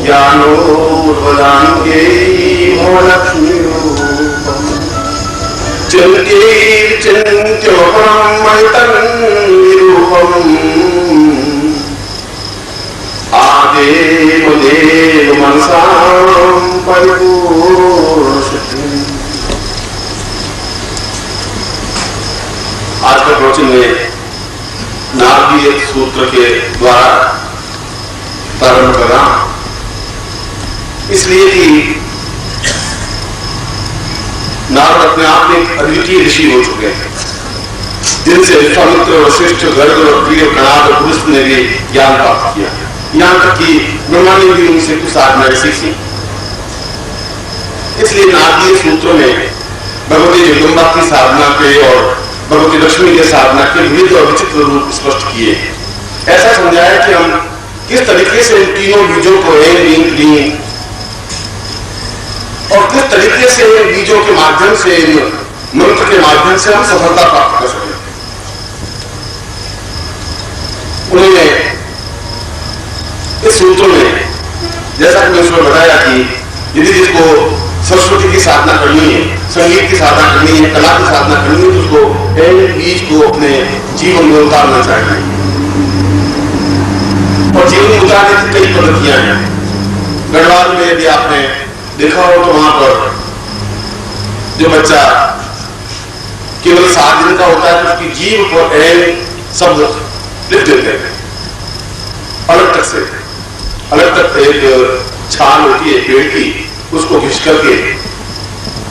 ज्ञानोर्वदान्ते लक्ष्मीरूपम् चिन्त्ये चिन्त्योपमैतन्निरूपम् आदेव देव मनसां परिपूर्णशक्तिम्। आज का प्रवचन में नारदीय सूत्र के द्वारा प्रारंभ कर रहा हूं, इसलिए कि नारद अपने आप में एक अद्वितीय ऋषि हो चुके हैं, जिनसे विश्वामित्र, वशिष्ठ, गर्ग और प्रिय, कणाद और पुरुष ने भी ज्ञान प्राप्त किया। यहां तक कि ब्रह्मा ने भी उनसे कुछ साधनाएं सीखी। इसलिए नारदीय सूत्रों में भगवती जगदम्बा की साधना के और भगवती लक्ष्मी के साधना के विविध और विचित्र रूप स्पष्ट किए। ऐसा समझाया कि हम किस तरीके से इन तीनों बीजों को और किस तरीके से इन बीजों के माध्यम से, इन मंत्र के माध्यम से हम सफलता प्राप्त कर सकें। उन्होंने इस सूत्र में, जैसा कि मैंने उसमें बताया कि यदि जिसको सरस्वती की साधना करनी है, संगीत की साधना करनी है, कला की साधना करनी है, तो उसको इन बीज को अपने जीवन में उतारना चाहिए। और जीवन में उतारने की कई पद्धतियां हैं। गढ़वाल में यदि आपने देखा हो तो वहां पर जो बच्चा केवल 7 दिन का होता है तो उसकी जीभ पर एन शब्द लिख देते हैं। अलग तक एक छाल होती है पेड़ की, उसको घिस करके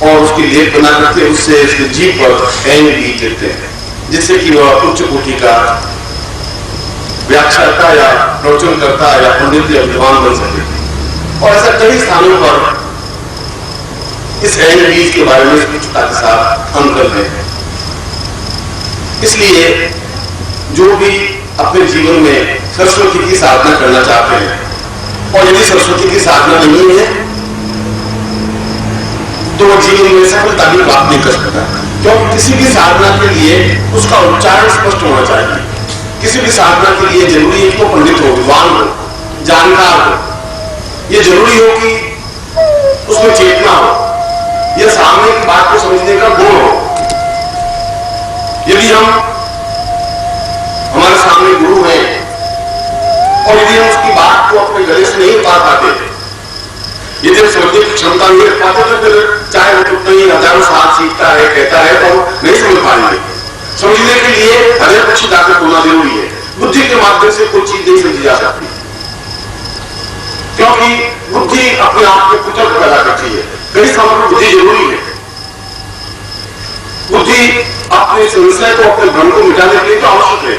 और उसकी लेप बना करके उससे उसकी जीभ पर एन बीज देते हैं, जिससे कि वह उच्च कोटि का व्याख्याता या प्रवचन करता या पंडित या विद्वान बन सके। और ऐसा कई स्थानों पर इस एन बीज के बारे में स्पष्टता के साथ अंकन है। इसलिए जो भी अपने जीवन में सरस्वती की साधना करना चाहते हैं, और यदि सरस्वती की साधना नहीं है तो वह जीवन में सफलता भी प्राप्त नहीं कर सकता, क्योंकि किसी भी साधना के लिए उसका उच्चारण स्पष्ट होना चाहिए। किसी भी साधना के लिए जरूरी है कि वो पंडित हो, विद्वान हो, जानकार हो। ये जरूरी हो कि उसमें चेतना हो, यह सामने की बात को समझने का गुण हो। यदि हम हमारे सामने गुरु हैं और यदि हम उसकी बात को अपने गले से नहीं उतार पाते, यदि हम समझने की क्षमता नहीं रख पाते, तो फिर चाहे वो कितना ही हजारों साल सीखता है, कहता है, तो नहीं समझ पाएंगे। समझने के लिए हृदय पक्षी जागृत होना जरूरी है। बुद्धि के माध्यम से कोई चीज नहीं समझी जा सकती, क्योंकि बुद्धि अपने आप में कुतर्क पैदा करती है। कई समय पर बुद्धि जरूरी है। बुद्धि अपने संशय को, अपने भ्रम को मिटाने के लिए तो आवश्यक है।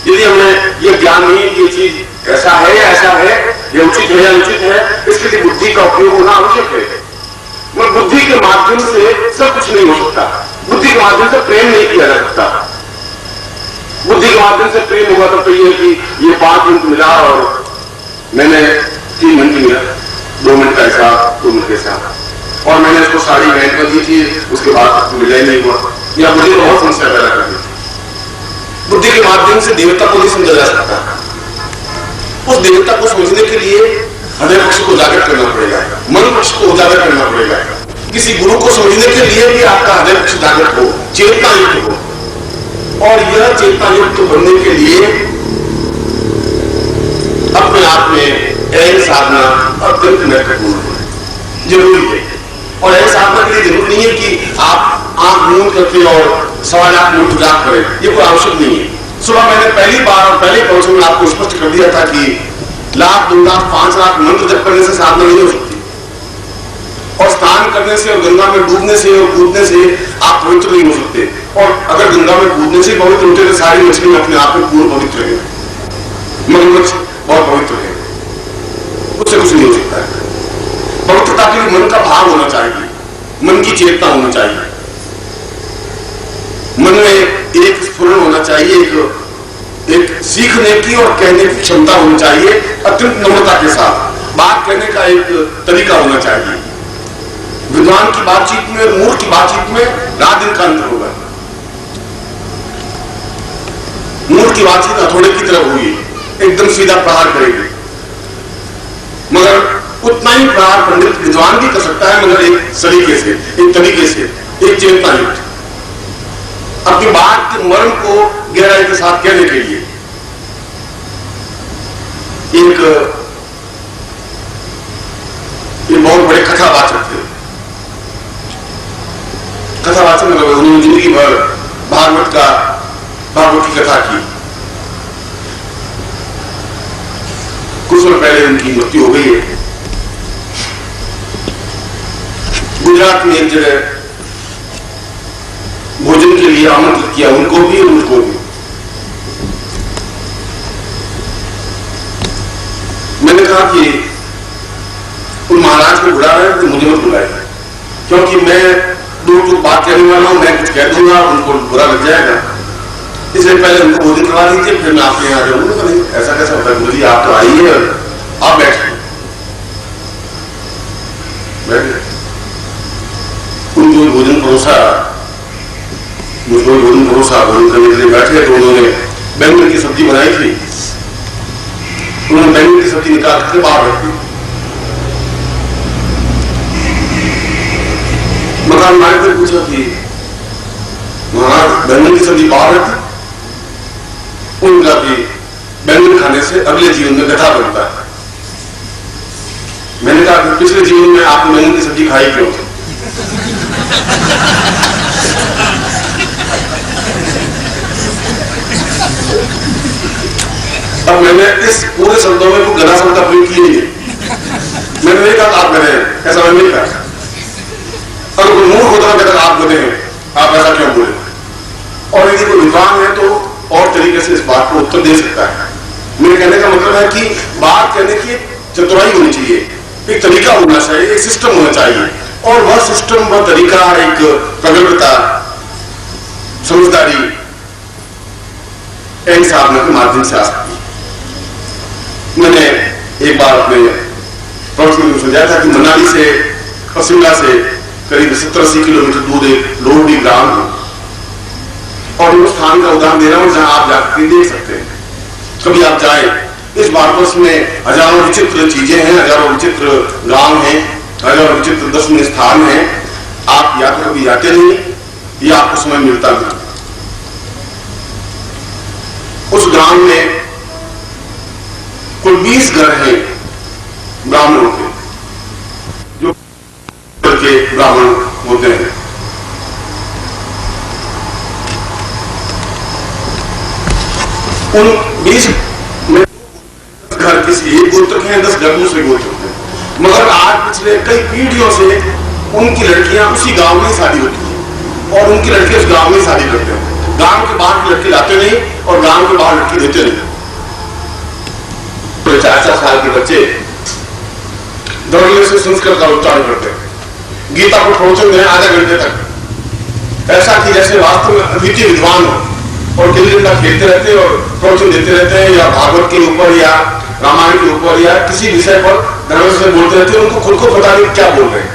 यदि हमें यह ज्ञान नहीं है कि ये चीज ऐसा है या ऐसा है, यह उचित है या अनुचित है, इसके लिए बुद्धि का उपयोग होना आवश्यक है। मगर बुद्धि के माध्यम से सब कुछ नहीं हो सकता। बुद्धि के माध्यम से प्रेम नहीं किया जा सकता। बुद्धि के माध्यम से प्रेम होगा तो ये कि ये 5 मिनट मिला और मैंने 3 मिनट मिला, 2 मिनट का ऐसा, 2 मिनट ऐसा, और मैंने उसको साड़ी भेंट कर दी थी, उसके बाद मिला ही नहीं हुआ। या बुद्धि बहुत समस्या पैदा कर दी। बुद्धि के माध्यम से देवता को नहीं समझा जा सकता। उस देवता को समझने के लिए हृदय पक्ष को उजागर करना पड़ेगा, मन पक्ष को उजागर करना पड़ेगा। किसी गुरु को समझने के लिए भी आपका हृदय पक्ष जागृत हो, चेतना युक्त हो। और यह चेतना युक्त बनने के लिए अपने आप में ऐन साधना अत्यंत महत्वपूर्ण है, जरूरी है। और ऐन साधना के लिए जरूरी नहीं है कि आप आंख मूंद करके और 1.25 लाख मिनट जाप करें, ये कोई आवश्यक नहीं है। सुबह मैंने पहली बार और पहले प्रवचन में आपको स्पष्ट कर दिया था कि 1 लाख, 2 लाख, 5 लाख मंत्र जप करने से साधना नहीं हो सकती। और स्नान करने से और गंगा में डूबने से और कूदने से आप पवित्र नहीं हो सकते। और अगर गंगा में कूदने से पवित्र होते तो सारी मछली अपने आप में पूर्ण पवित्र है। मगरमच्छ बहुत पवित्र है, उससे कुछ नहीं हो सकता है। पवित्रता के लिए मन का भाव होना चाहिए, मन की चेतना होना चाहिए, मन में एक स्फुरण होना चाहिए, एक सीखने की और कहने की क्षमता होनी चाहिए, अत्यंत नम्रता के साथ बात कहने का एक तरीका होना चाहिए। विद्वान की बातचीत में और मूर्ख की बातचीत में रात दिन का अंतर होगा। मूर्ख की बातचीत हथौड़े की तरह हुई, एकदम सीधा प्रहार करेगी, मगर उतना ही प्रहार पंडित विद्वान भी कर सकता है, मगर एक सलीके से, एक तरीके से, एक चेतना युक्त, अपनी बात के मर्म को गहराई के साथ कहने के लिए। एक बहुत बड़े कथावाचक थे, कथावाचक मतलब उन्होंने जिंदगी भर भागवत की कथा की। कुछ साल पहले उनकी मृत्यु हो गई है। गुजरात में एक जगह भोजन के लिए आमंत्रित किया, उनको भी और मुझको भी। मैंने कहा कि उन महाराज को बुला रहे हैं तो मुझे मत बुलाए, क्योंकि मैं दो बात कहने वाला हूं, मैं कुछ कह दूंगा, उनको बुरा लग जाएगा, इसलिए पहले उनको भोजन करवा दीजिए, फिर मैं आपके यहाँ जाऊंगा। तो नहीं, ऐसा कैसा होता है गुरुजी, आप तो आइए और आप बैठिए। उनको भोजन परोसा, मुझको भोजन परोसा, भोजन करने के लिए बैठे तो उन्होंने बैंगन की सब्जी बनाई थी। उन्होंने बैंगन की सब्जी निकाल के बाहर रख दी। मकान मालिक ने पूछा कि महाराज बैंगन की सब्जी बाहर रखी? उनका कि बैंगन खाने से अगले जीवन में गधा बनता है। मैंने कहा कि पिछले जीवन में आपने बैंगन की सब्जी खाई क्यों? अब मैंने इस पूरे शब्दों में वो गधा शब्द प्रयोग किए नहीं। मैंने नहीं कहा आप गधे हैं, ऐसा मैंने नहीं कहा। अगर कोई मूर्ख होता कहता आप गधे हैं, आप ऐसा क्यों बोले? और यदि कोई विद्वान है तो और तरीके से इस बात को उत्तर दे सकता है। मेरे कहने का मतलब है कि बात कहने की चतुराई होनी चाहिए, एक तरीका होना चाहिए, एक सिस्टम होना चाहिए, और वह सिस्टम, वह तरीका, एक प्रगल्भता, समझदारी एन साधना के माध्यम से आ सकती है। मैंने एक बार अपने प्रवचन में समझाया था कि मनाली से और शिमला से करीब 70-80 किलोमीटर दूर एक लोहड़ी ग्राम है, और उस स्थान का उदाहरण दे रहा हूं जहां आप जाकर देख सकते हैं। कभी आप जाए, इस भारतवर्ष में हजारों विचित्र चीजें हैं, हजारों विचित्र गांव हैं, हजारों विचित्र दर्शनीय स्थान हैं। आप या तो कभी जाते नहीं या आपको समय मिलता नहीं। उस गांव में कुल 20 घर हैं ब्राह्मणों के, जो के ब्राह्मण होते हैं। उन 20 में घर किसी एक गोत्र के हैं, 10 घर दूसरे गोत्र के हैं, मगर आज पिछले कई पीढ़ियों से उनकी लड़कियां उसी गांव में शादी होती है, और उनकी लड़के उस गांव में शादी करते हैं। गांव के बाहर की लड़के लाते नहीं और गांव के बाहर लड़की देते नहीं। 4-4 साल के बच्चे दौड़ने से संस्कृत का उच्चारण करते हैं, गीता को प्रवचन दें आधे घंटे तक, ऐसा कि जैसे वास्तव में अद्वितीय विद्वान हो, और गिल्ली डंडा खेलते रहते हैं और प्रवचन देते रहते हैं, या भागवत के ऊपर या रामायण के ऊपर या किसी विषय पर धर्म से बोलते रहते हैं। उनको खुद को पता नहीं क्या बोल रहे हैं।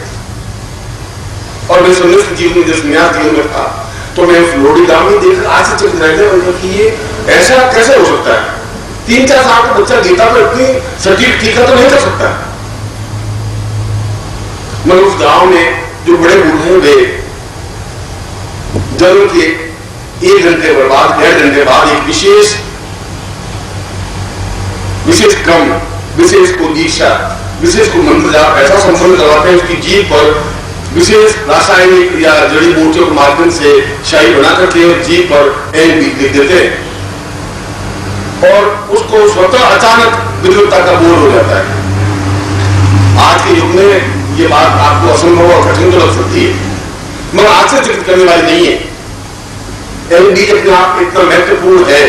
और मैं संन्यास जीवन में, जब संन्यास जीवन में था, तो मैं उस लोहड़ी गांव में देख आश्चर्यचकित रह गया कि ये ऐसा कैसे हो सकता है? 3-4 साल का बच्चा गीता पर इतनी सटीक टीका तो नहीं कर सकता। मगर उस गांव में जो बड़े बूढ़े हैं, वे जन्म के 1 घंटे बाद, 1.5 घंटे बाद एक विशेष क्रम, विशेष को दीक्षा, विशेष को मंत्र जाप ऐसा संपन्न करवाते हैं, उसकी जीभ पर विशेष रासायनिक या जड़ी बूटियों के माध्यम से शाही बना करके जीभ पर एन लिख देते हैं, और उसको स्वतः अचानक विद्वत्ता का बोध हो जाता है। आज के युग में ये बात आपको असंभव और कठिन तो लग सकती है, मगर आश्चर्यचकित करने वाली नहीं है। बीज अपने आप इतना महत्वपूर्ण है।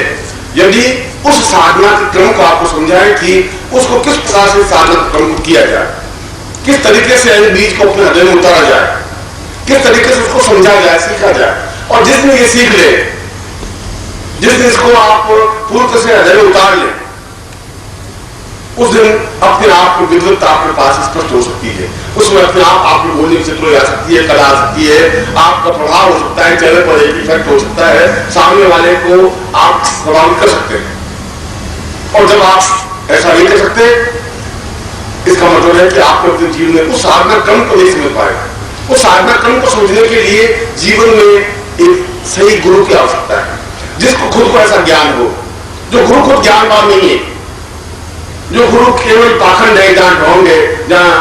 यदि उस साधना के क्रम को आपको समझाएं कि उसको किस प्रकार से साधना के क्रम को किया जाए, किस तरीके से बीज को अपने हृदय में उतारा जाए, किस तरीके से उसको समझा जाए, सीखा जाए, और जिस दिन ये सीख ले, जिस दिन इसको आप पूर्ण से हृदय में उतार ले, उस दिन अपने आप को विद्वत्ता आपके पास स्पष्ट हो सकती है। उसमें अपने आप आपको बोलने की चतुराई आ सकती है, कला आ सकती है, आपका प्रभाव हो सकता है, चेहरे पर एक इफेक्ट हो सकता है, सामने वाले को आप प्रभावित कर सकते हैं। और जब आप ऐसा नहीं कर सकते, इसका मतलब है कि आपको अपने जीवन में उस साधना क्रम को नहीं समझ पाए। उस साधना क्रम को समझने के लिए जीवन में एक सही गुरु की आवश्यकता है, जिसको खुद को ऐसा ज्ञान हो। जो गुरु खुद ज्ञानवान नहीं है, जो गुरु केवल पाखंड है, जहां ढोंग है, जहां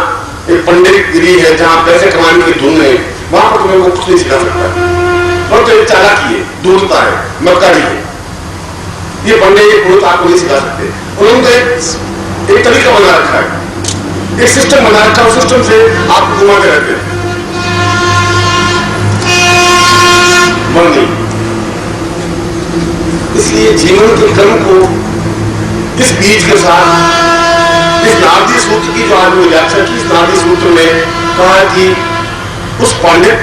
एक पंडित गिरी है, जहां पैसे कमाने की धुन है, वहां पर तुम्हें वो कुछ नहीं सिखा सकता। और तो एक चालाकी है, दूरता है, मक्कारी है। ये पंडित ये गुरु आपको नहीं सिखा सकते। उन्होंने तो एक तरीका बना रखा है, एक सिस्टम बना रखा है, उस सिस्टम से आपको घुमाते रहते हैं। मन नहीं। इसलिए जीवन के क्रम को इस बीज के साथ, इस नारदी सूत्र की जो आज में व्याख्या की, इस नारदी सूत्र में कहा कि उस पंडित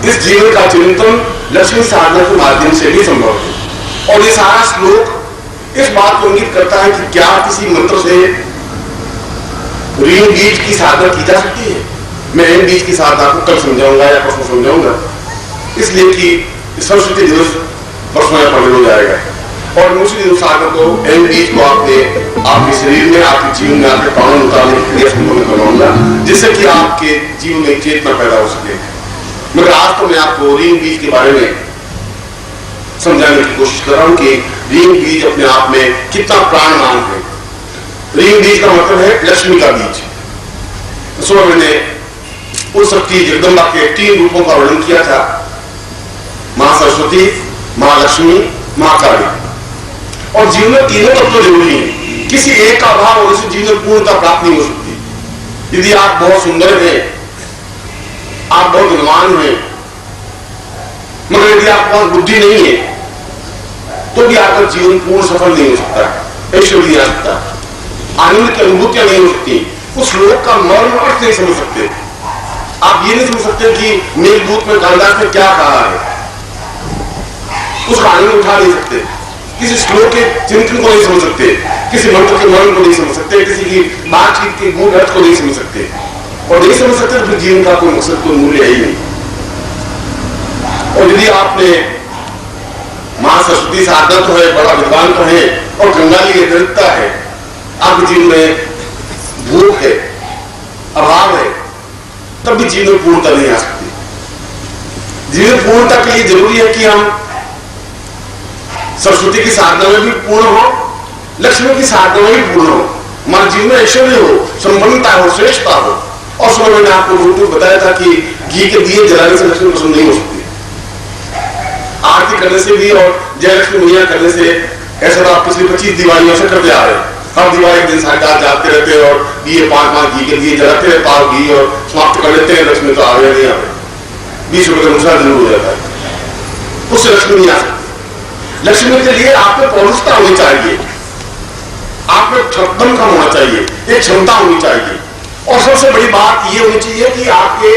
इस जीवन का चिंतन लक्ष्मी साधना के माध्यम से भी संभव है। और ये सारा श्लोक इस बात को इंगित करता है कि क्या किसी मंत्र से ऋण बीज की साधना की जा सकती है। मैं ऋण बीज की साधना को कल समझाऊंगा या परसों समझाऊंगा, इसलिए कि सरस्वती दिवस परसों या पढ़ने हो जाएगा। और दूसरी दिवस साधना को ऋण बीज को आपके शरीर में, आपके जीवन में, आपके पावन उतारने की क्रिया संपन्न करवाऊंगा, जिससे कि आपके जीवन में चेतना पैदा हो सके। मगर आज तो मैं आपको ऋण बीज के बारे में समझाने की कोशिश कर रहा हूं कि ऋण बीज अपने आप में कितना प्राणवान है। ऋण बीज का मतलब है लक्ष्मी का बीज। सुबह मैंने उस शक्ति जगदम्बा के 3 रूपों का वर्णन किया था, मां सरस्वती, मां लक्ष्मी, मां काली। और जीवन में तीनों तत्व जरूरी है, किसी एक का अभाव और इस जीवन में पूर्णता प्राप्त नहीं हो सकती। यदि आप बहुत सुंदर हैं, आप बहुत गुणवान हैं, मगर यदि आपके पास बुद्धि नहीं है, तो भी आपका जीवन पूर्ण सफल नहीं हो सकता, ऐश्वर्य नहीं आ सकता, आनंद की अनुभूतियां नहीं हो सकती, उस श्लोक का मर्म अर्थ नहीं समझ सकते। आप ये नहीं समझ सकते कि मेघदूत में कालिदास ने क्या कहा है, उसका आनंद उठा नहीं सकते, किसी श्लोक के चिंतन को नहीं समझ सकते, किसी मंत्र के मर्म को नहीं समझ सकते, किसी की बातचीत के गूढ़ अर्थ को नहीं समझ सकते। और नहीं समझ सकते तो फिर जीवन का कोई मकसद, कोई मूल्य है ही नहीं। और यदि आपने मां सरस्वती साधना तो है, बड़ा विद्वान तो है, और गंगा की दरिद्रता है, आपके जीवन में भूख है, अभाव है, तब भी जीवन में पूर्णता नहीं आ सकती। जीवन पूर्णता के लिए जरूरी है कि हम सरस्वती की साधना में भी पूर्ण हो, लक्ष्मी की साधना में भी पूर्ण हो, हमारे जीवन में ऐश्वर्य हो, संपन्नता हो, श्रेष्ठता हो। और सुबह मैंने आपको रूप बताया था कि घी के दिए जलाने से लक्ष्मी प्रसन्न नहीं हो सकती। आरती करने से भी और जय लक्ष्मी मैया करने से, ऐसा तो आप पिछली 25 दिवालियों से करते आ रहे हैं। हर दिवाली के दिन साथ जाते रहते हैं और दिए 5 घी के दिए जलाते हैं, पाव घी, और समाप्त कर लेते हैं। लक्ष्मी तो आवे नहीं आवे, 20 रुपए का नुकसान जरूर हो जाता है, उससे लक्ष्मी नहीं आ सकती। लक्ष्मी के लिए आप में पौरुषता होनी चाहिए, आप में दम कम होना चाहिए, एक क्षमता होनी चाहिए। और सबसे बड़ी बात यह होनी चाहिए कि आपके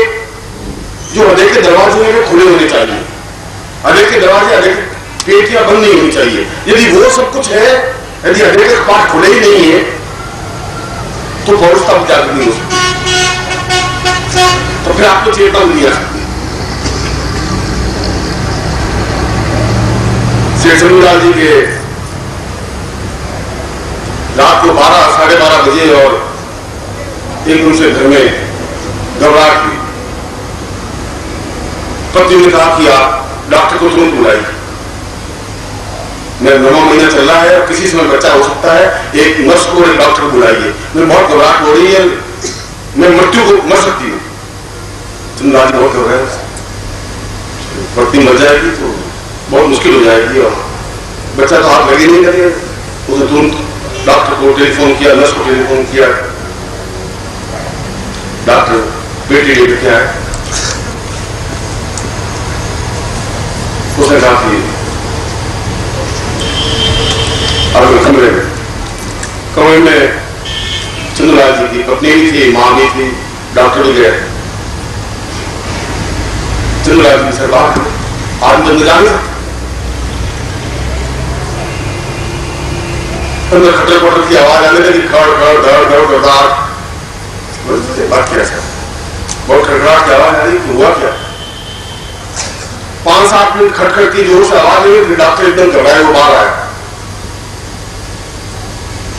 जो हृदय के दरवाजे हैं वे खुले होने चाहिए। हृदय के दरवाजे, हृदय की पेटियां बंद नहीं होनी चाहिए। यदि वो सब कुछ है, यदि हृदय के कपाट खुले ही नहीं है, तो पौरुषता जागृत नहीं हो सकती, तो फिर आपको चेतना नहीं आ सकती। श्री चंद्रलाल जी के रात को 12, साढ़े 12 बजे और एक उनसे घर में घबराहट हुई। पत्नी ने कहा कि आप डॉक्टर को तुरंत बुलाइए, मैं 9वां महीना चल रहा है और किसी समय बच्चा हो सकता है, एक नर्स को एक डॉक्टर को बुलाइए, मैं बहुत घबराहट हो रही है, मैं मृत्यु को मर सकती हूँ। चंद्रलाल जी बहुत घबराए, पत्नी मर जाएगी तो बहुत मुश्किल हो जाएगी और बच्चा तो हाथ लगे नहीं करेगा। उसने तुरंत डॉक्टर को टेलीफोन किया, नर्स को टेलीफोन किया, डॉक्टर बेटी लेकर के आए। उसने कहा कि अब कमरे में चंद्रलाल जी की पत्नी भी थी, मां भी थी, डॉक्टर भी गए। चंद्रलाल जी से बात आज बंद जाने अंदर खटर पटर की आवाज आने लगी, खड़ खड़ धड़ धड़ घबराहट। बात क्या है, बहुत खड़खड़ाहट की आवाज आ रही, हुआ क्या? 5-7 मिनट खटखट की जोर से आवाज आई, फिर डॉक्टर एकदम घबराए, वो बाहर आया।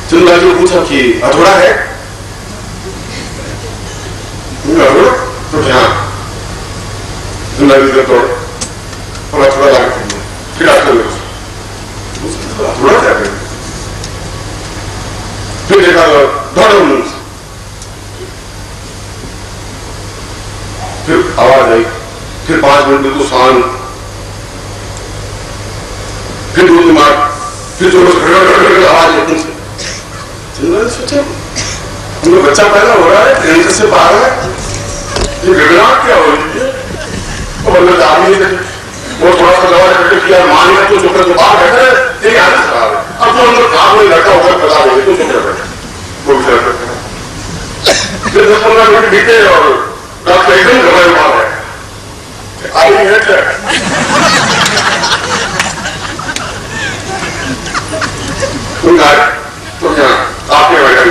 चंद्रलाल जी पूछा कि अधूरा है? तो क्या चंद्रलाल जी तो थोड़ा थोड़ा लागत फिर डॉक्टर थोड़ा क्या करें? फिर देखा दौड़ो मुंह, फिर आवाज आई, फिर 5 मिनट तो शांत, फिर 2 दिमाग, फिर जोरों से आवाज एकदम से। चंद्रलाल सोचा हम लोग बच्चा पैदा हो रहा है, कैंसर से बाहर है, ये गड़गड़ाहट क्या हो रही है? और बंदा आदमी वो थोड़ा सा दवा करके किया, मान लिया तो चुप बाहर बैठा है, तेरी हालत खराब है। अब तो अंदर काम में लड़का होकर बता देंगे तो चुप बैठा वो विचार करते हैं। फिर 10-15 मिनट बीते और डॉक्टर एकदम घबराए हुआ है, आई है क्या? तो क्या आपने बैठा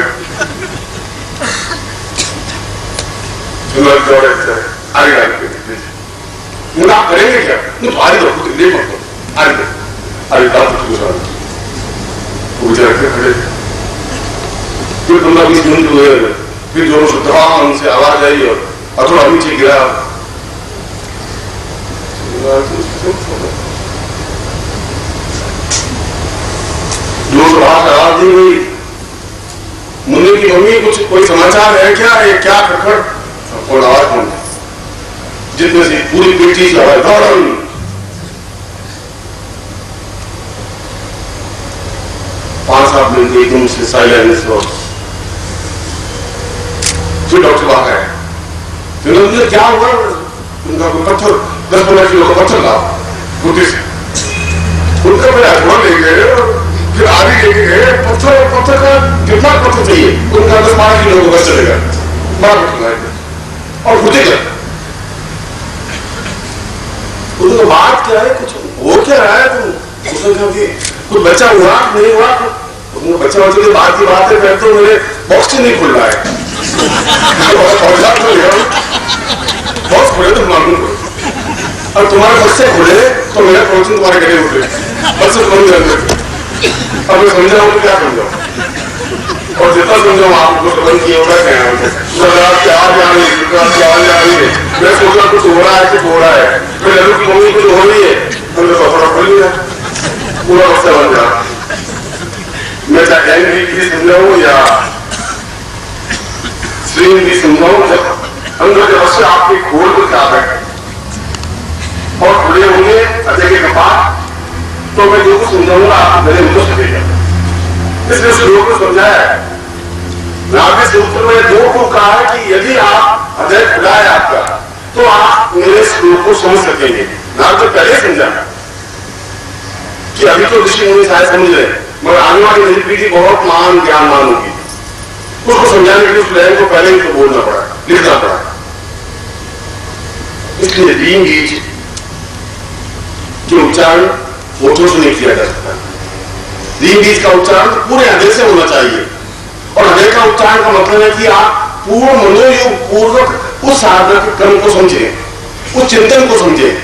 आगे आप करेंगे क्या? नहीं तो आगे दो ले मत दो, आगे आगे दाल तो वो विचार रखे खड़े। फिर 15-20 मिनट हुए, फिर जोरों से धड़ाम से आवाज आई और थोड़ा नीचे गिरा। जोर से बाहर आवाज नहीं हुई। मुन्ने की मम्मी कुछ कोई समाचार है क्या? ये क्या खड़खड़ और आवाज कौन? जितने से पूरी पीठी से आवाज दौड़न। पांच सात मिनट एकदम से साइलेंस हो। फिर डॉक्टर बाहर आए, फिर क्या हुआ? उनका कोई पत्थर 10-15 किलो का पत्थर लाओ बुद्धि से, उनका मेरा अधवा ले गए, फिर आगे लेके गए। पत्थर का कितना पत्थर चाहिए? उनका 10-12 किलो का बस चलेगा, बड़ा पत्थर और फूटेगा। उनका बात क्या है? कुछ हो क्या रहा है? तुम उसने कहा कि कुछ बच्चा हुआ नहीं हुआ? उनका बच्चा बच्चे की बात है, फिर तो मेरे बॉक्स नहीं खुल रहा है। बॉक्स खुले तो मालूम हो, और तुम्हारे बच्चे खुले तो मेरा प्रोटीन तुम्हारे गले उठे, बस बंद कर देते। अब मैं समझा हूँ क्या समझाऊं, और जितना समझाऊं आपको तो बंद किया होगा क्या मैं सोचा कुछ हो रहा है, कुछ हो रहा है। मैं लड़ू की मम्मी कुछ हो रही है, हमने तो थोड़ा खोल लिया, पूरा बच्चा बन गया। मैं चाहे भी समझाऊं या स्ट्रीम भी समझाऊं, जब अंदर के बच्चे आपके खोल को क्या बैठे और खुले होंगे अजय के बाद, तो मैं जो कुछ समझाऊंगा आपको गले उनको सकेगा। इसलिए श्लोक को समझाया है। नाभि सूत्र में 2 को कहा है कि यदि आप हृदय खुला है आपका तो आप मेरे श्लोक को समझ सकेंगे। नाभ तो पहले समझा कि अभी तो ऋषि मुनि शायद समझ रहे, मगर आने वाली मेरी पीढ़ी बहुत महान ज्ञानवान होगी, उसको समझाने के लिए उस लाइन को पहले ही तो बोलना पड़ा, लिखना पड़ा। इसलिए रीम बीज के उच्चारण होठों से नहीं किया जा सकता। रीम बीज का उच्चारण पूरे हृदय से होना चाहिए, और हृदय का उच्चारण का मतलब है कि आप पूर्ण मनोयोग पूर्वक उस साधना के क्रम को समझें, उस चिंतन को समझें।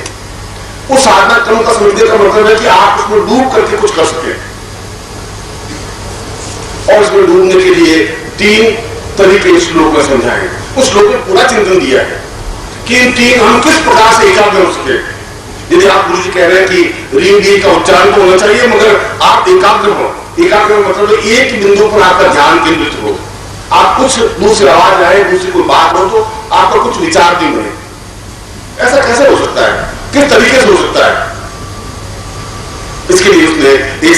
उस साधना क्रम का समझने का मतलब है कि आप उसमें डूब करके कुछ कर सकें। और इसमें डूबने के लिए 3 तरीके श्लोक में समझाएंगे। उस श्लोक में पूरा चिंतन दिया है कि इन 3 हम किस प्रकार से एकाग्र हो सके। यदि आप गुरु जी कह रहे हैं कि रीम बीज का उच्चारण तो होना चाहिए, मगर आप एकाग्र हो। एकाग्र मतलब एक बिंदु पर आपका ध्यान केंद्रित हो, आप कुछ दूसरी आवाज आए, दूसरी कोई बात हो तो आपका कुछ विचार भी बने। ऐसा कैसे हो सकता है? किस तरीके से हो सकता है? इसके लिए उसने एक